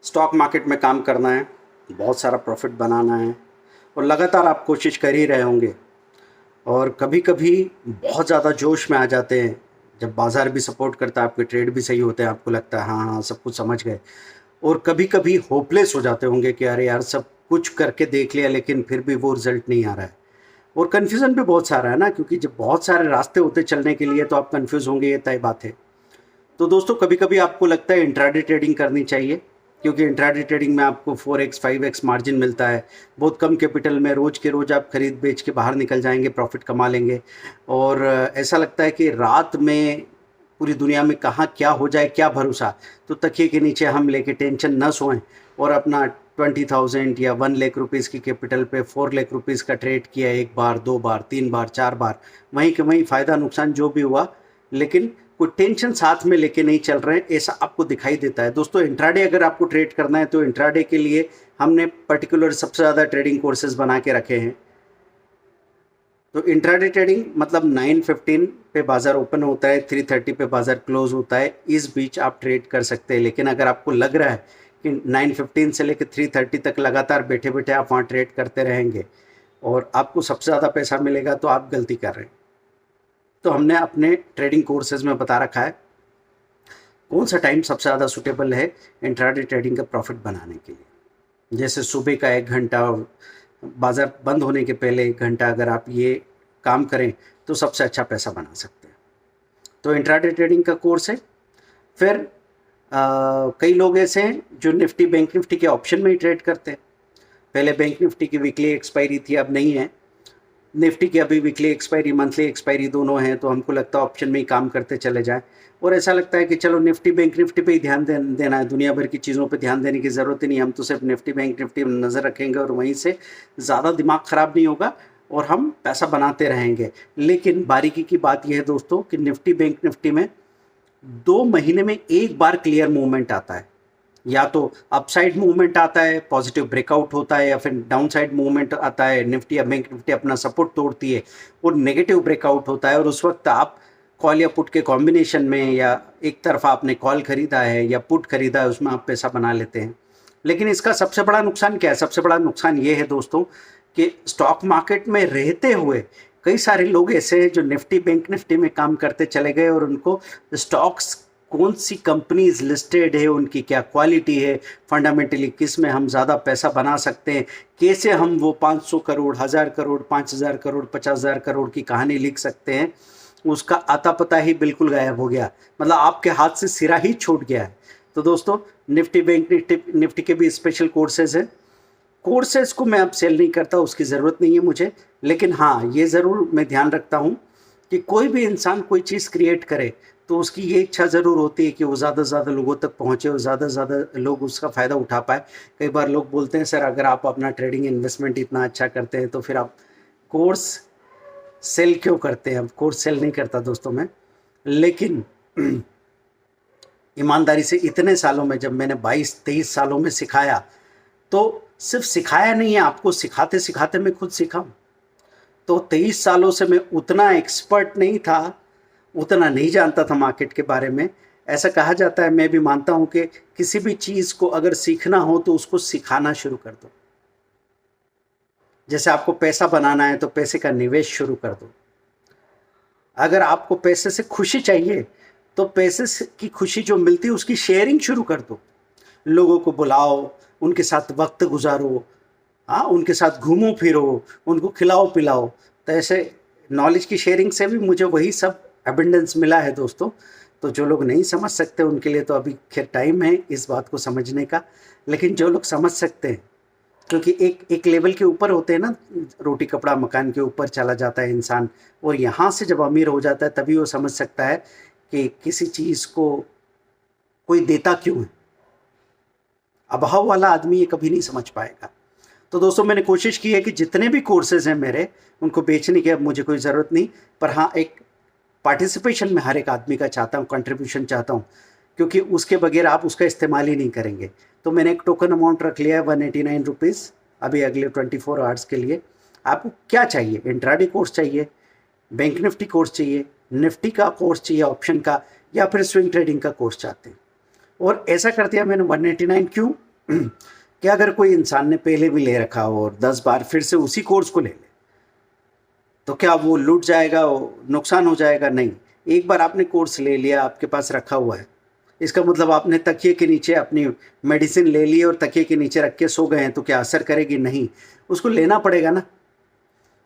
Stock market में काम करना है, बहुत सारा प्रॉफिट बनाना है और लगातार आप कोशिश कर ही रहे होंगे। और कभी कभी बहुत ज़्यादा जोश में आ जाते हैं, जब बाज़ार भी सपोर्ट करता है, आपके ट्रेड भी सही होते हैं, आपको लगता है हाँ हाँ सब कुछ समझ गए। और कभी कभी होपलेस हो जाते होंगे कि अरे यार सब कुछ करके देख लिया लेकिन फिर भी वो रिजल्ट नहीं आ रहा है। और कन्फ्यूज़न भी बहुत सारा है ना, क्योंकि जब बहुत सारे रास्ते होते चलने के लिए तो आप कन्फ्यूज़ होंगे, ये तय बात है। तो दोस्तों कभी कभी आपको लगता है इंट्राडे ट्रेडिंग करनी चाहिए, क्योंकि इंट्राडे ट्रेडिंग में आपको 4x 5x मार्जिन मिलता है। बहुत कम कैपिटल में रोज़ के रोज़ आप खरीद बेच के बाहर निकल जाएंगे, प्रॉफिट कमा लेंगे। और ऐसा लगता है कि रात में पूरी दुनिया में कहाँ क्या हो जाए क्या भरोसा, तो तकिए के नीचे हम लेके टेंशन न सोएं और अपना 20,000 या 1 लाख रुपीज़ की कैपिटल पे 4 लाख रुपीज़ का ट्रेड किया, एक बार, दो बार, तीन बार, चार बार, वहीं के वहीं फ़ायदा नुकसान जो भी हुआ, लेकिन कोई टेंशन साथ में लेके नहीं चल रहे हैं, ऐसा आपको दिखाई देता है। दोस्तों इंट्राडे अगर आपको ट्रेड करना है तो इंट्राडे के लिए हमने पर्टिकुलर सबसे ज़्यादा ट्रेडिंग कोर्सेज बना के रखे हैं। तो इंट्राडे ट्रेडिंग मतलब 9:15 पे बाज़ार ओपन होता है, 3:30 पे बाज़ार क्लोज होता है, इस बीच आप ट्रेड कर सकते हैं। लेकिन अगर आपको लग रहा है कि 9:15 से लेकर 3:30 तक लगातार बैठे बैठे आप वहाँ ट्रेड करते रहेंगे और आपको सबसे ज़्यादा पैसा मिलेगा, तो आप गलती कर रहे हैं। तो हमने अपने ट्रेडिंग कोर्सेज में बता रखा है कौन सा टाइम सबसे ज़्यादा सूटेबल है इंट्राडे ट्रेडिंग का प्रॉफिट बनाने के लिए। जैसे सुबह का 1 घंटा और बाज़ार बंद होने के पहले 1 घंटा, अगर आप ये काम करें तो सबसे अच्छा पैसा बना सकते हैं। तो इंट्राडे ट्रेडिंग का कोर्स है। फिर कई लोग ऐसे हैं जो निफ्टी बैंक निफ्टी के ऑप्शन में ही ट्रेड करते हैं। पहले बैंक निफ्टी की वीकली एक्सपायरी थी, अब नहीं है। निफ्टी की अभी वीकली एक्सपायरी मंथली एक्सपायरी दोनों हैं, तो हमको लगता है ऑप्शन में ही काम करते चले जाएं। और ऐसा लगता है कि चलो निफ्टी बैंक निफ्टी पे ही ध्यान देना है, दुनिया भर की चीज़ों पे ध्यान देने की ज़रूरत ही नहीं, हम तो सिर्फ निफ्टी बैंक निफ्टी में नज़र रखेंगे और वहीं से ज़्यादा दिमाग ख़राब नहीं होगा और हम पैसा बनाते रहेंगे। लेकिन बारीकी की बात यह है दोस्तों कि निफ्टी बैंक निफ्टी में 2 महीने में एक बार क्लियर मूवमेंट आता है, या तो अपसाइड मूवमेंट आता है, पॉजिटिव ब्रेकआउट होता है, या फिर डाउन साइड मूवमेंट आता है, निफ्टी या बैंक निफ्टी अपना सपोर्ट तोड़ती है और नेगेटिव ब्रेकआउट होता है। और उस वक्त आप कॉल या पुट के कॉम्बिनेशन में, या एक तरफा आपने कॉल खरीदा है या पुट खरीदा है, उसमें आप पैसा बना लेते हैं। लेकिन इसका सबसे बड़ा नुकसान क्या है? सबसे बड़ा नुकसान ये है दोस्तों कि स्टॉक मार्केट में रहते हुए कई सारे लोग ऐसे हैं जो निफ्टी बैंक निफ्टी में काम करते चले गए और उनको स्टॉक्स, कौन सी कंपनीज लिस्टेड है, उनकी क्या क्वालिटी है, फंडामेंटली किस में हम ज़्यादा पैसा बना सकते हैं, कैसे हम वो 500 करोड़, 1000 करोड़, 5000 करोड़, 50,000 करोड़ की कहानी लिख सकते हैं, उसका आता पता ही बिल्कुल गायब हो गया। मतलब आपके हाथ से सिरा ही छूट गया है। तो दोस्तों निफ्टी बैंक निफ्टी के भी स्पेशल कोर्सेज हैं। कोर्सेज को मैं अब सेल नहीं करता, उसकी ज़रूरत नहीं है मुझे। लेकिन हाँ, ये ज़रूर मैं ध्यान रखता हूँ कि कोई भी इंसान कोई चीज़ क्रिएट करे तो उसकी ये इच्छा ज़रूर होती है कि वो ज़्यादा से ज़्यादा लोगों तक पहुँचे और ज़्यादा से ज़्यादा लोग उसका फ़ायदा उठा पाए। कई बार लोग बोलते हैं सर अगर आप अपना ट्रेडिंग इन्वेस्टमेंट इतना अच्छा करते हैं तो फिर आप कोर्स सेल क्यों करते हैं? अब कोर्स सेल नहीं करता दोस्तों मैं, लेकिन ईमानदारी से इतने सालों में, जब मैंने 22-23 सालों में सिखाया, तो सिर्फ सिखाया नहीं है, आपको सिखाते सिखाते मैं खुद सीखा हूँ। तो 23 सालों से मैं उतना एक्सपर्ट नहीं था, उतना नहीं जानता था मार्केट के बारे में। ऐसा कहा जाता है, मैं भी मानता हूँ कि किसी भी चीज़ को अगर सीखना हो तो उसको सिखाना शुरू कर दो। जैसे आपको पैसा बनाना है तो पैसे का निवेश शुरू कर दो। अगर आपको पैसे से खुशी चाहिए तो पैसे की खुशी जो मिलती है उसकी शेयरिंग शुरू कर दो। लोगों को बुलाओ, उनके साथ वक्त गुजारो, हाँ, उनके साथ घूमो फिरो, उनको खिलाओ पिलाओ। तो ऐसे नॉलेज की शेयरिंग से भी मुझे वही सब एबंडेंस मिला है दोस्तों। तो जो लोग नहीं समझ सकते उनके लिए तो अभी खैर टाइम है इस बात को समझने का। लेकिन जो लोग समझ सकते हैं, क्योंकि एक लेवल के ऊपर होते हैं ना, रोटी कपड़ा मकान के ऊपर चला जाता है इंसान, और यहाँ से जब अमीर हो जाता है तभी वो समझ सकता है कि किसी चीज़ को कोई देता क्यों है। अभाव वाला आदमी ये कभी नहीं समझ पाएगा। तो दोस्तों मैंने कोशिश की है कि जितने भी कोर्सेज हैं मेरे, उनको बेचने की अब मुझे कोई ज़रूरत नहीं, पर हाँ एक पार्टिसिपेशन में हर एक आदमी का चाहता हूँ, कंट्रीब्यूशन चाहता हूँ, क्योंकि उसके बगैर आप उसका इस्तेमाल ही नहीं करेंगे। तो मैंने एक टोकन अमाउंट रख लिया है 189 रुपीज़ अभी अगले 24 आवर्स के लिए। आपको क्या चाहिए? इंट्राडे कोर्स चाहिए, बैंक निफ्टी कोर्स चाहिए, निफ्टी का कोर्स चाहिए ऑप्शन का, या फिर स्विंग ट्रेडिंग का कोर्स चाहते हैं? और ऐसा कर दिया मैंने 189 क्यों? कि अगर कोई इंसान ने पहले भी ले रखा हो और 10 बार फिर से उसी कोर्स को ले ले, तो क्या वो लूट जाएगा, वो नुकसान हो जाएगा? नहीं। एक बार आपने कोर्स ले लिया, आपके पास रखा हुआ है, इसका मतलब आपने तकिए के नीचे अपनी मेडिसिन ले ली और तकिए के नीचे रख के सो गए हैं, तो क्या असर करेगी? नहीं, उसको लेना पड़ेगा ना,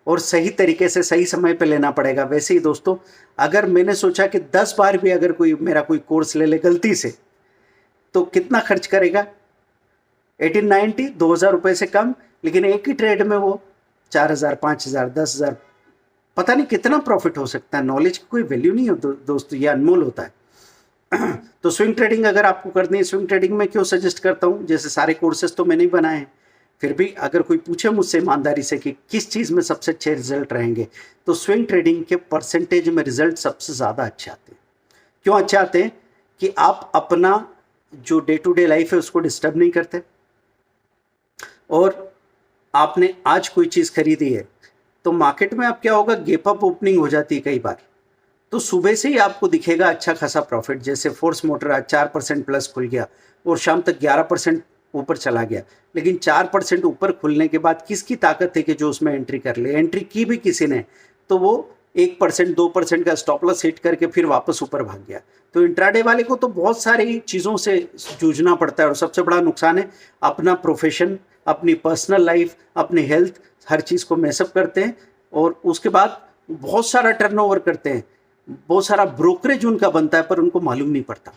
और सही तरीके से सही समय पे लेना पड़ेगा। वैसे ही दोस्तों, अगर मैंने सोचा कि 10 बार भी अगर कोई मेरा कोई कोर्स ले ले गलती से, तो कितना खर्च करेगा? 1890, 2000 रुपये से कम, लेकिन एक ही ट्रेड में वो 4000, 5000, 10,000, पता नहीं कितना प्रॉफिट हो सकता है। नॉलेज की कोई वैल्यू नहीं है दोस्तों, ये अनमोल होता है। तो स्विंग ट्रेडिंग अगर आपको करनी है, स्विंग ट्रेडिंग में क्यों सजेस्ट करता हूँ, जैसे सारे कोर्सेज तो मैंने ही बनाए हैं, फिर भी अगर कोई पूछे मुझसे ईमानदारी से कि किस चीज़ में सबसे अच्छे रिजल्ट रहेंगे, तो स्विंग ट्रेडिंग के परसेंटेज में रिजल्ट सबसे ज़्यादा अच्छे आते हैं। क्यों अच्छे आते हैं? कि आप अपना जो डे टू डे लाइफ है उसको डिस्टर्ब नहीं करते, और आपने आज कोई चीज़ खरीदी है तो मार्केट में आप क्या होगा, गेप अप ओपनिंग हो जाती है कई बार, तो सुबह से ही आपको दिखेगा अच्छा खासा प्रॉफिट। जैसे फोर्स मोटर आज 4% प्लस खुल गया और शाम तक 11% ऊपर चला गया, लेकिन 4% ऊपर खुलने के बाद किसकी ताकत है कि जो उसमें एंट्री कर ले? एंट्री की भी किसी ने, तो वो 1%, 2% का स्टॉप लॉस हिट करके फिर वापस ऊपर भाग गया। तो इंट्राडे वाले को तो बहुत सारी चीज़ों से जूझना पड़ता है, और सबसे बड़ा नुकसान है अपना प्रोफेशन, अपनी पर्सनल लाइफ, अपनी हेल्थ, हर चीज़ को मैसअप करते हैं, और उसके बाद बहुत सारा टर्नओवर करते हैं, बहुत सारा ब्रोकरेज उनका बनता है, पर उनको मालूम नहीं पड़ता।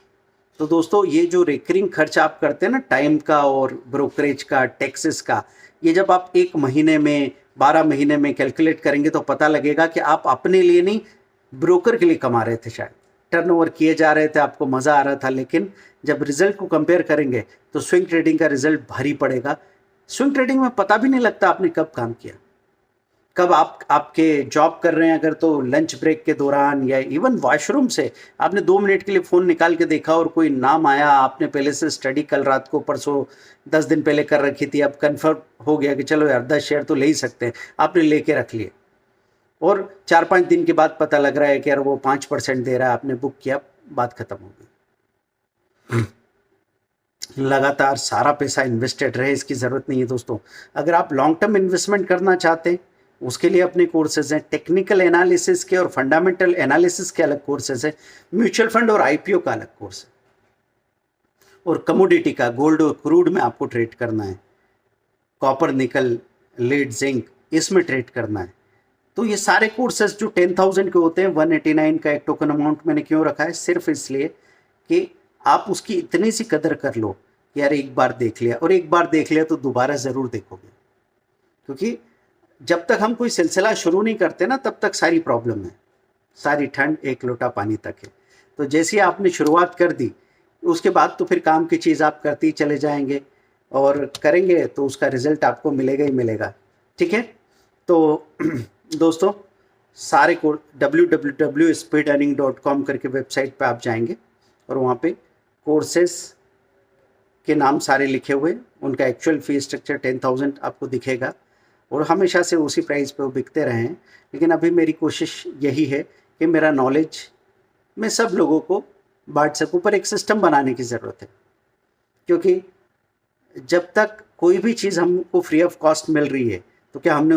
तो दोस्तों, ये जो रिकरिंग खर्च आप करते हैं ना, टाइम का और ब्रोकरेज का, टैक्सेस का, ये जब आप 1 महीने में, 12 महीने में कैलकुलेट करेंगे तो पता लगेगा कि आप अपने लिए नहीं, ब्रोकर के लिए कमा रहे थे। शायद टर्नओवर किए जा रहे थे, आपको मज़ा आ रहा था, लेकिन जब रिजल्ट को कंपेयर करेंगे तो स्विंग ट्रेडिंग का रिजल्ट भारी पड़ेगा। स्विंग ट्रेडिंग में पता भी नहीं लगता आपने कब काम किया, कब आपके जॉब कर रहे हैं अगर, तो लंच ब्रेक के दौरान, या इवन वॉशरूम से आपने 2 मिनट के लिए फ़ोन निकाल के देखा और कोई नाम आया, आपने पहले से स्टडी कल रात को, परसों 10 दिन पहले कर रखी थी, अब कन्फर्म हो गया कि चलो यार 10 शेयर तो ले ही सकते हैं, आपने लेके रख लिए, और 4-5 दिन के बाद पता लग रहा है कि यार वो 5% दे रहा है, आपने बुक किया, बात खत्म हो गई। लगातार सारा पैसा इन्वेस्टेड रहे, इसकी ज़रूरत नहीं है दोस्तों। अगर आप लॉन्ग टर्म इन्वेस्टमेंट करना चाहते हैं, उसके लिए अपने कोर्सेज हैं, टेक्निकल एनालिसिस के और फंडामेंटल एनालिसिस के अलग कोर्सेज हैं, म्यूचुअल फंड और आईपीओ का अलग कोर्स है, और कमोडिटी का, गोल्ड और क्रूड में आपको ट्रेड करना है, कॉपर, निकल, लीड, जिंक, इसमें ट्रेड करना है। तो ये सारे कोर्सेज जो 10,000 के होते हैं, 189 का एक टोकन अमाउंट मैंने क्यों रखा है, सिर्फ इसलिए कि आप उसकी इतनी सी कदर कर लो कि यार एक बार देख लिया, और एक बार देख लिया तो दोबारा ज़रूर देखोगे, क्योंकि जब तक हम कोई सिलसिला शुरू नहीं करते ना, तब तक सारी प्रॉब्लम है, सारी ठंड एक लोटा पानी तक है। तो जैसे ही आपने शुरुआत कर दी, उसके बाद तो फिर काम की चीज़ आप करते ही चले जाएंगे, और करेंगे तो उसका रिजल्ट आपको मिलेगा ही मिलेगा। ठीक है, तो दोस्तों, सारे को www.speedearning.com करके वेबसाइट पे आप जाएंगे, और वहाँ पे कोर्सेस के नाम सारे लिखे हुए, उनका एक्चुअल फी स्ट्रक्चर 10,000 आपको दिखेगा, और हमेशा से उसी प्राइस पे वो बिकते रहे हैं। लेकिन अभी मेरी कोशिश यही है कि मेरा नॉलेज मैं सब लोगों को बांट सकूं, पर एक सिस्टम बनाने की ज़रूरत है, क्योंकि जब तक कोई भी चीज़ हमको फ्री ऑफ कॉस्ट मिल रही है, तो क्या हमने